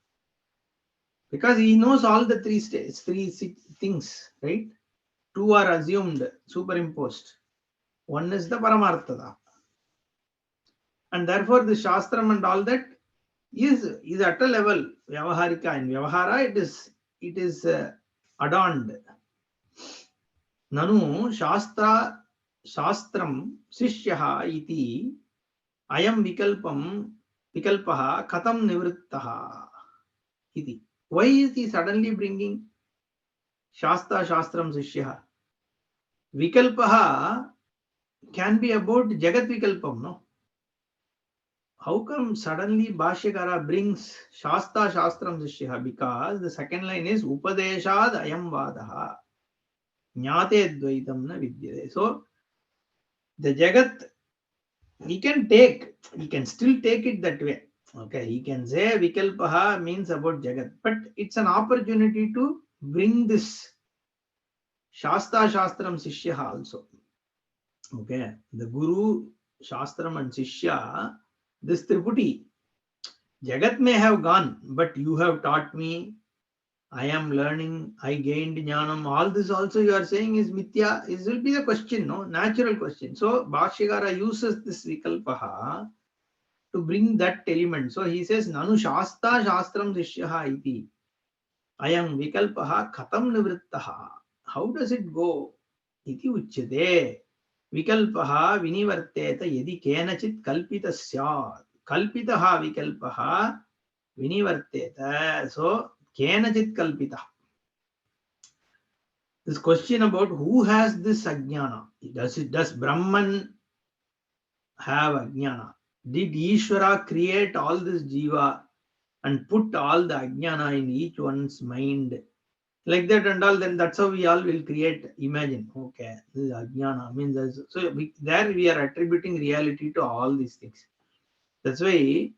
Because he knows all the three things, right? Two are assumed, superimposed. One is the Paramarthada. And therefore the Shastram and all that is at a level, Vyavaharika. In Vyavahara, it is adorned. Nanu Shastram Sishyaha iti ayam vikalpaha katam nivrittaha iti. Why is he suddenly bringing Shastra Shastram Sishyaha? Vikalpaha can be about Jagat Vikalpam, no? how come suddenly Bhashyakara brings Shasta Shastram Sishya? Because the second line is Upadeshad Ayam Vadaha Jnate Dvaitam Na Vidyate. So the Jagat, he can still take it that way. Okay, he can say Vikalpaha means about Jagat, but it's an opportunity to bring this Shasta Shastram Sishya also. Okay, the Guru, Shastram and Sishya, this Triputi, Jagat may have gone, but you have taught me, I am learning, I gained jnanam, all this also you are saying is mithya. This will be the question, no? Natural question. So Bhashyakara uses this Vikalpaha to bring that element. So he says, Nanu Shasta Shastram Sishyaha iti. Ayam Vikalpaha Khatam Nivrittaha. How does it go? Iti uchyate. Vikalpaha vinivarteta yadi kenachit kalpita syat. Kalpitaha Vikalpaha vinivarteta. So, kenachit kalpita. This question about who has this ajnana. Does Brahman have ajnana? Did Ishvara create all this jiva and put all the ajnana in each one's mind? Like that and all, then that's how we all will create. Imagine, okay, this is ajnana. Means so there we are attributing reality to all these things. That's why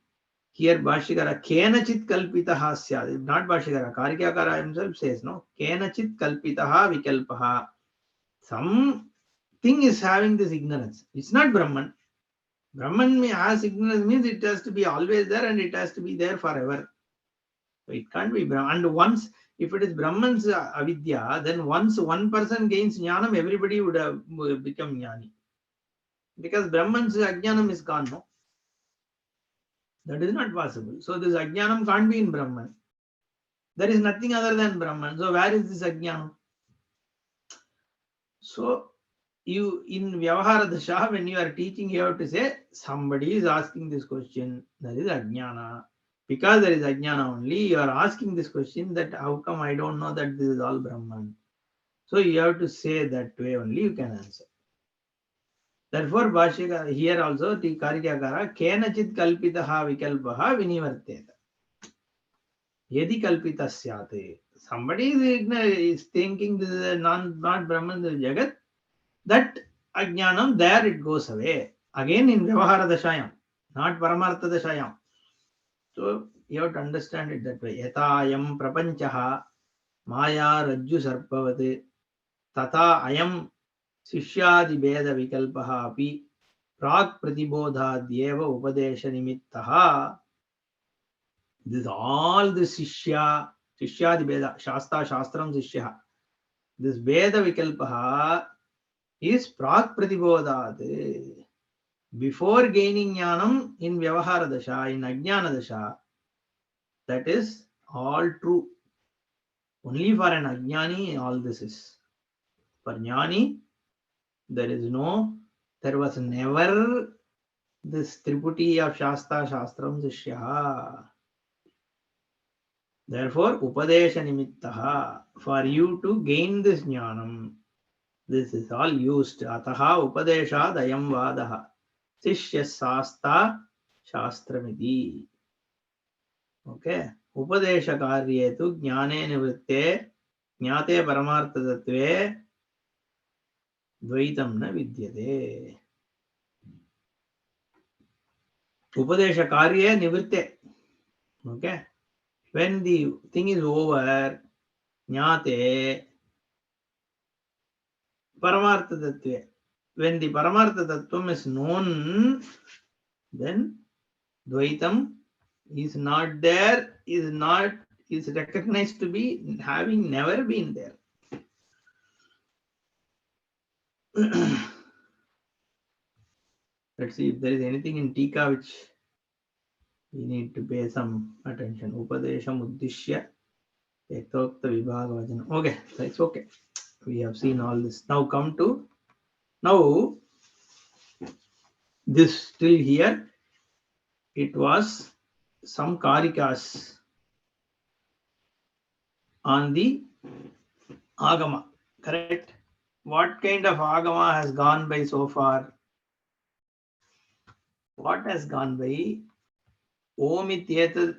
here Bhashyakara kenachit kalpitaha syad. Not Bhashyakara, Karikakara himself says, no, kenachit kalpitaha vikalpaha. Something is having this ignorance. It's not Brahman. Brahman has ignorance means it has to be always there and it has to be there forever. So it can't be Brahman. And once, if it is Brahman's avidya, then once one person gains jnanam, everybody would have become jnani. Because Brahman's ajnanam is gone, no? That is not possible. So this ajnanam can't be in Brahman. There is nothing other than Brahman. So where is this ajnanam? So you in Vyavahara Dasha, when you are teaching, you have to say somebody is asking this question. That is ajnana. Because there is ajnana only, you are asking this question that how come I don't know that this is all Brahman. So you have to say that way only you can answer. Therefore, Bhashyakara here also Karikakara kenachit kalpitaha vikalpaha vinivarteta. Yedi kalpita syate. Somebody is thinking this is not Brahman, this is Jagat. That ajnanam, there it goes away. Again in Vyavahara Dashayam, not Paramartha Dashayam. So you have to understand it that way. Yatayam prapanchaha maya rajju sarpavate tata ayam sishyadi beda vikalpaha api prak pratibodhadyeva upadesha nimittaha. This all the sishyadi beda, shasta shastram sishya. This beda vikalpaha is prak pratibodhat. Before gaining jnanam in Vyavahara Dasha, in Ajnana Dasha, that is all true. Only for an Ajnani, all this is. For Jnani, there was never this Triputi of Shasta, Shastram, Sishya. Therefore, Upadesha Nimittaha, for you to gain this Jnanam, this is all used. Ataha Upadesha Dayam Vadaha. Sishya Sasta Shastramiti. Okay. Upadesha karye tu jnane nivritte jnate paramartha tattve dvaitam na vidyate. Upadesha karye nivritte. Okay. When the thing is over, jnate paramartha tattve. When the paramartha tattvam is known, then dvaitam is not there, is recognized to be having never been there. Let's see if there is anything in Tika which we need to pay some attention. Upadesham Uddishya Ekokta Vibhaga Vajana. Okay, that's okay. We have seen all this. Now this till here, it was some Karikas on the Agama. Correct? What kind of Agama has gone by so far? What has gone by? Om ityetad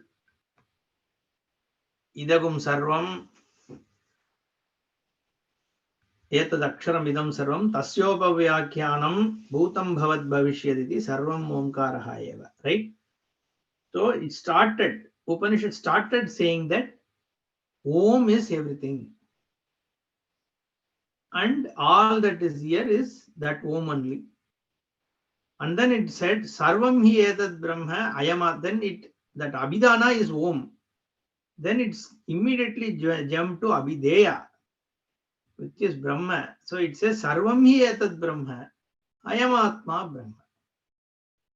idagum sarvam etad aksharam idam sarvam tasyopavyakyanam bhutam bhavat bhavishyaditi sarvam omkaraha eva. Right? So it started, Upanishad started saying that Om is everything. And all that is here is that Om only. And then it said, Sarvam hi etad brahma ayama. Then it, that Abhidhana is Om. Then it's immediately jumped to Abhideya, which is Brahma. So it says, Sarvam hi etad brahma ayamatma brahma.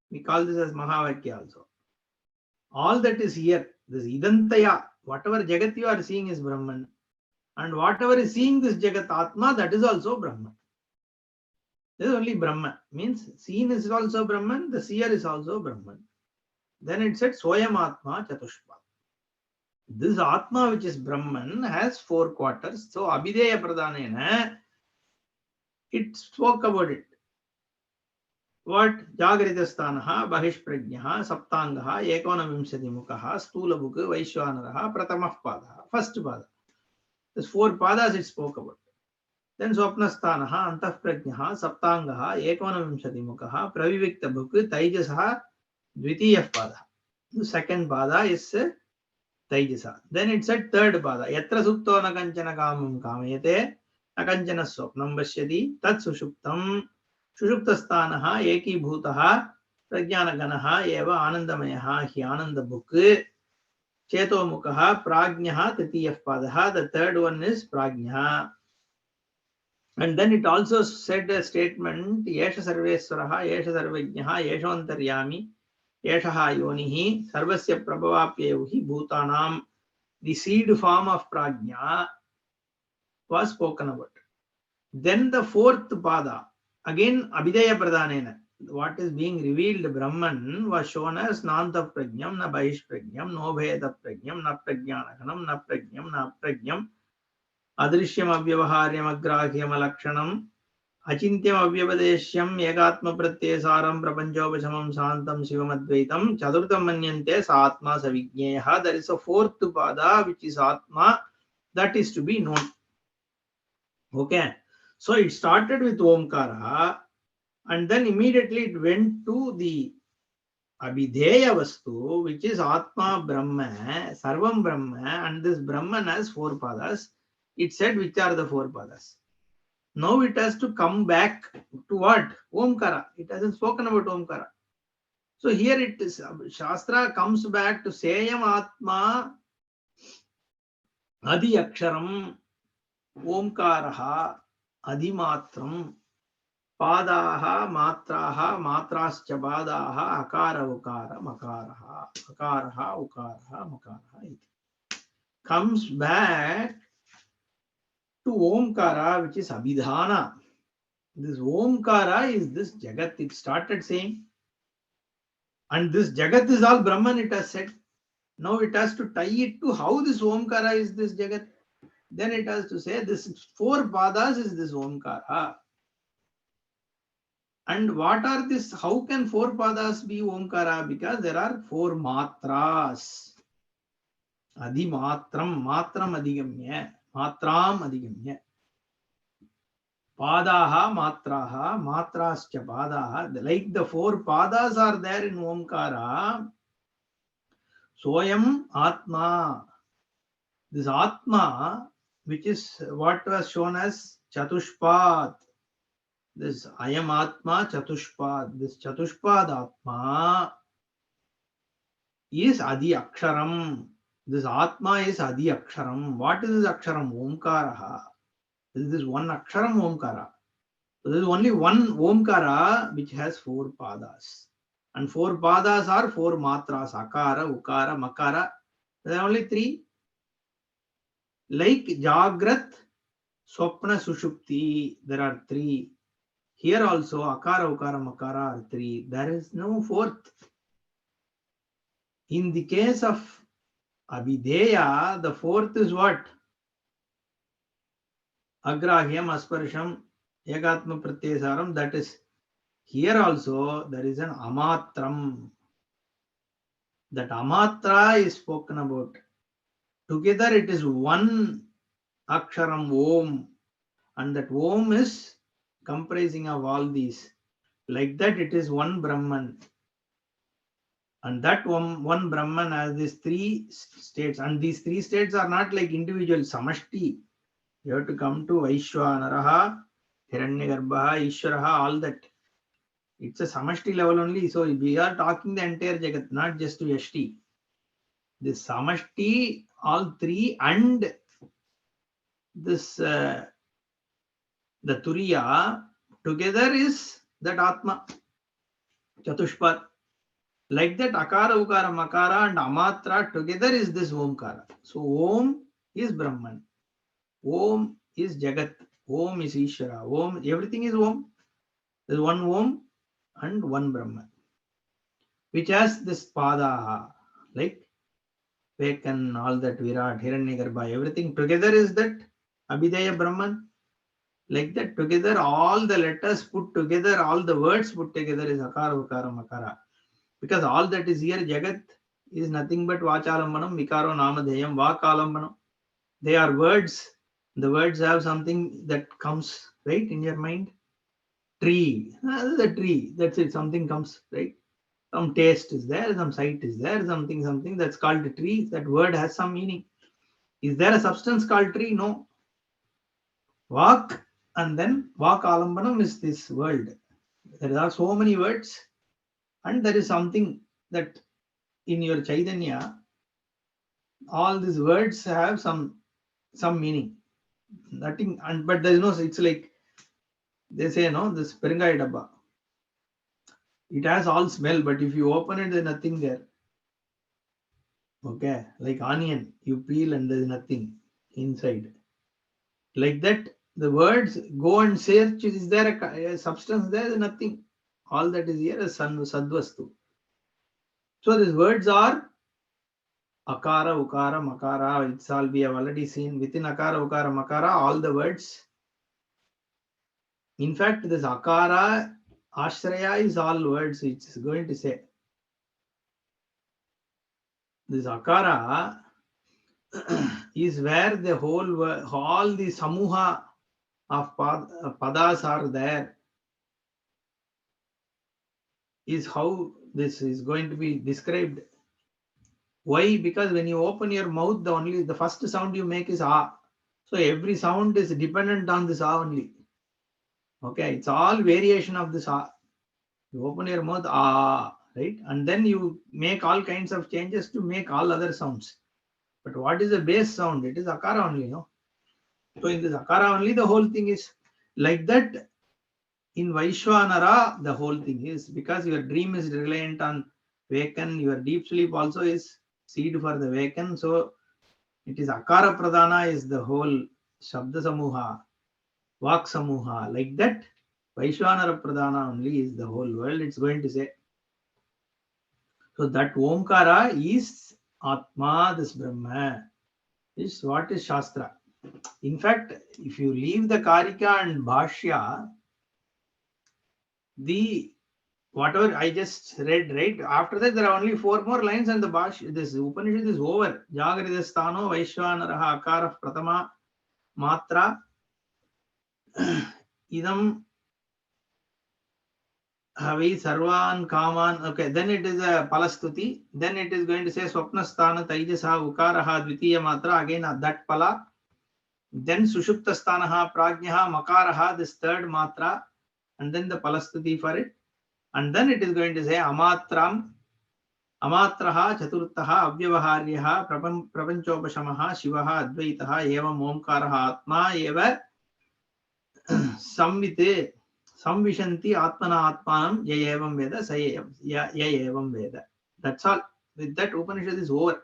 We call this as Mahavakya also. All that is here, this Idantaya, whatever Jagat you are seeing is Brahman. And whatever is seeing this Jagat Atma, that is also Brahman. This is only Brahman. Means seen is also Brahman, the seer is also Brahman. Then it said Soyam Atma Chatushpa. This Atma which is Brahman has 4 quarters. So Abhideya Pradhanena, it spoke about it. What? Jagritastanaha, Bahishprajnaha, Saptangaha, Ekonavimsati Mukaha, Stulabuk, Vaishwanaraha, Pratamah Padaha. First Pada. These 4 padas it spoke about. Then Swapnasthanaha, Antahprajnaha, Saptangaha, Ekonavimsati Mukaha, Pravivikta Buk, Taijasaha, Dvitiyah Pada. The second pada is Taijasa. Then it said third pada. Yatra Supto Nakanchana Kamam Kamete, Nakanchana Swapnam Vashyati, Tat Sushuptam, Sushuptastanaha, Eki Bhutaha, Prajnanaganaha, Eva Anandamayaha, Hi Ananda Buk, Cheto Mukaha, Prajnaha, Titiyah Padaha. The third one is Prajnaha. And then it also said a statement, Yesha Sarveswaraha, Yesha Sarvajnaha, Yesha Antaryami, Yeshaha Yonihi, Sarvasya Prabhavapyevuhi Bhutanam. The seed form of Prajna was spoken about. Then the 4th pada, again Abhideya Pradhanena. What is being revealed, Brahman, was shown as Nanta Prajnam, Na Bahish Prajnam, No Bheda Prajnam, Na Prajnanakanam, Na Prajnam, Na Prajnam, Adrishyam Avyavaharyam Agrahyam Alakshanam, Achintyam Avyavadeshyam, Egatma Pratyesaram, Prapanchopashamam, Santam, Shivam Advaitam, Chadurtam Manyante, Satma Savijneha. There is a 4th pada which is Atma, that is to be known. Okay. So it started with Omkara and then immediately it went to the Abhideya Vastu, which is Atma Brahma, Sarvam Brahma, and this Brahman has 4 padas. It said which are the 4 padas. Now it has to come back to what? Omkara. It hasn't spoken about Omkara. So here it is, Shastra comes back to Seyam Atma Adi Aksharam Omkaraha Adimatram Padaha Matraha Matrascha Padaha Akara Ukara Makaraha Akaraha Ukaraha Makaraha. Comes back to Omkara, which is Abhidhana. This Omkara is this Jagat. It started saying, and this Jagat is all Brahman, it has said. Now it has to tie it to how this Omkara is this Jagat. Then it has to say this 4 padas is this Omkara. And what are this? How can 4 padas be Omkara? Because there are 4 matras. Adi matram, matram adigamya, matram adigamya. Padaha matraha, matrascha padaha. Like the 4 padas are there in Omkara. Soyam Atma. This Atma, which is what was shown as Chatushpad. This Ayam Atma Chatushpad. This Chatushpad Atma is Adi Aksharam. This Atma is Adi Aksharam. What is this Aksharam? Omkaraha. This is one Aksharam Omkara. So there is only one Omkara which has 4 padas. And 4 padas are 4 matras. Akara, Ukara, Makara. There are only 3. Like Jagrat, Swapna, Sushupti, there are 3. Here also Akara, Ukara, Makara are 3. There is no 4th. In the case of Abhideya, the 4th is what? Agrahyam, Asparsham, Egatma Pratyesaram. That is, here also there is an Amatram. That amatra is spoken about. Together it is one aksharam om, and that om is comprising of all these. Like that, it is one Brahman. And that one Brahman has these three states. And these three states are not like individual samashti. You have to come to Vaishwanaraha, Hiranyagarbha, Ishwaraha, all that. It's a samashti level only. So we are talking the entire Jagat, not just to Yashti. The samashti, all three, and this the Turiya together is that Atma, Chatushpat. Like that, Akara, Ukara, Makara, and Amatra together is this Omkara. So Om is Brahman. Om is Jagat. Om is Ishvara. Om, everything is Om. There is one Om and one Brahman, which has this Pada, like Vekan, all that Virat, Hiranyagarbha, everything together is that Abhidaya Brahman. Like that, together, all the letters put together, all the words put together is Akara, Ukara, Makara. Because all that is here, Jagat, is nothing but Vachalambanam, Vikaro, Namadheyam, Vakalambanam. They are words. The words have something that comes, right, in your mind. Tree. This is a tree. That's it. Something comes, right? Some taste is there, some sight is there, something that's called a tree. That word has some meaning. Is there a substance called tree? No. Vak, and then Vakalambanam is this world. There are so many words, and there is something that in your Chaitanya, all these words have some meaning. Nothing, and but there is no. It's like they say, no, this Peringai Dabba. It has all smell, but if you open it, there's nothing there. Okay, like onion, you peel and there's nothing inside. Like that, the words go and search. Is there a substance there? There's nothing. All that is here is sadvastu. So these words are Akara, Ukara, Makara. It's all we have already seen. Within Akara, Ukara, Makara, all the words. In fact, this Akara, Ashraya is all words. It's going to say. This Akara is where the whole, all the Samuha of Padas are there. Is how this is going to be described. Why? Because when you open your mouth, the first sound you make is ah. So every sound is dependent on this ah only. Okay, it's all variation of this ah. You open your mouth ah, right, and then you make all kinds of changes to make all other sounds. But what is the base sound? It is akara only, no? So in this akara only, the whole thing is like that. In Vaishwanara, the whole thing is because your dream is reliant on Vakan, your deep sleep also is seed for the Vakan. So it is Akara Pradhana is the whole Shabda Samuha, Vak Samuha. Like that, Vaishwanara Pradhana only is the whole world. It's going to say. So that Omkara is Atma, this Brahma. Is what is Shastra. In fact, if you leave the Karika and Bhashya, the whatever I just read, right? After that, there are only 4 more lines, and this Upanishad is over. Jagridasthano Vaishwanaraha Akara Pratama Matra Idam Havi Sarvan Kaman. Okay, then it is a Palastuti. Then it is going to say Swapnasthana Taijasa Ukaraha Dvitiya Matra, again that Pala. Then Sushuptasthanaha Prajnaha Makaraha, this third Matra, and then the Palastuti for it. And then it is going to say Amatram Amatraha Chaturtaha Avyavaharyaha Prapanchopashamaha Shivaha Advaitaha Evam Omkaraha Atma Eva Samvite Samvishanti Atmana Atmanam Yayevam Veda Yayevam Veda. That's all. With that, Upanishad is over.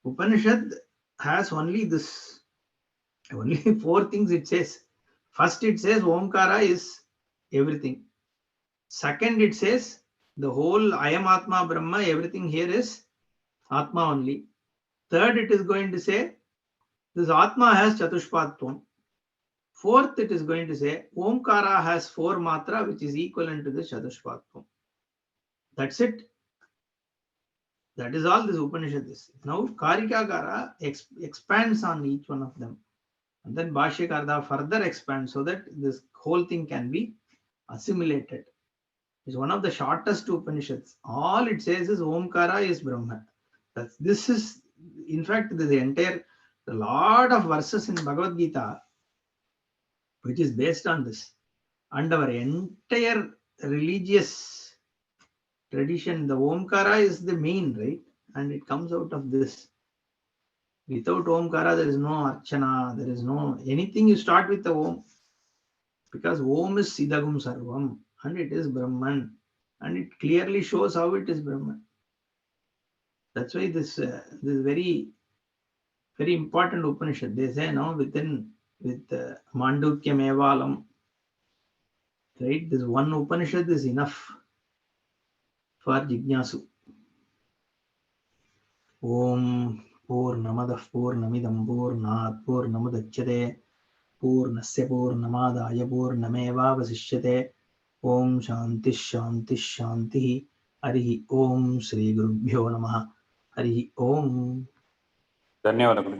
Upanishad has only this, only 4 things it says. First, it says Omkara is everything. Second, it says the whole I am Atma Brahma, everything here is Atma only. Third, it is going to say this Atma has Chatushpatvam. Fourth, it is going to say Omkara has 4 matra, which is equivalent to the Chatushpatvam. That's it. That is all this Upanishad is. Now Karikakara expands on each one of them. And then Bhashyakarta further expands so that this whole thing can be assimilated. It's one of the shortest Upanishads. All it says is Omkara is Brahman. This is, in fact, the lot of verses in Bhagavad Gita which is based on this. And our entire religious tradition, the Omkara is the main, right? And it comes out of this. Without Omkara, there is no Archana, there is no anything. You start with the Om. Because Om is Siddhagum Sarvam and it is Brahman. And it clearly shows how it is Brahman. That's why this very, very important Upanishad. They say, no, with Mandukya Mevalam, right? This one Upanishad is enough for Jignasu. Om Purnamadah Purnamidam Purnat Purnamudachyate Purnasya Purnamadaya Purnameva Vasishyate Om Shanti Shanti Shanti Harihi Om Shri Gurubhyo Namaha Harihi Om. ಧನ್ಯವಾದಗಳು.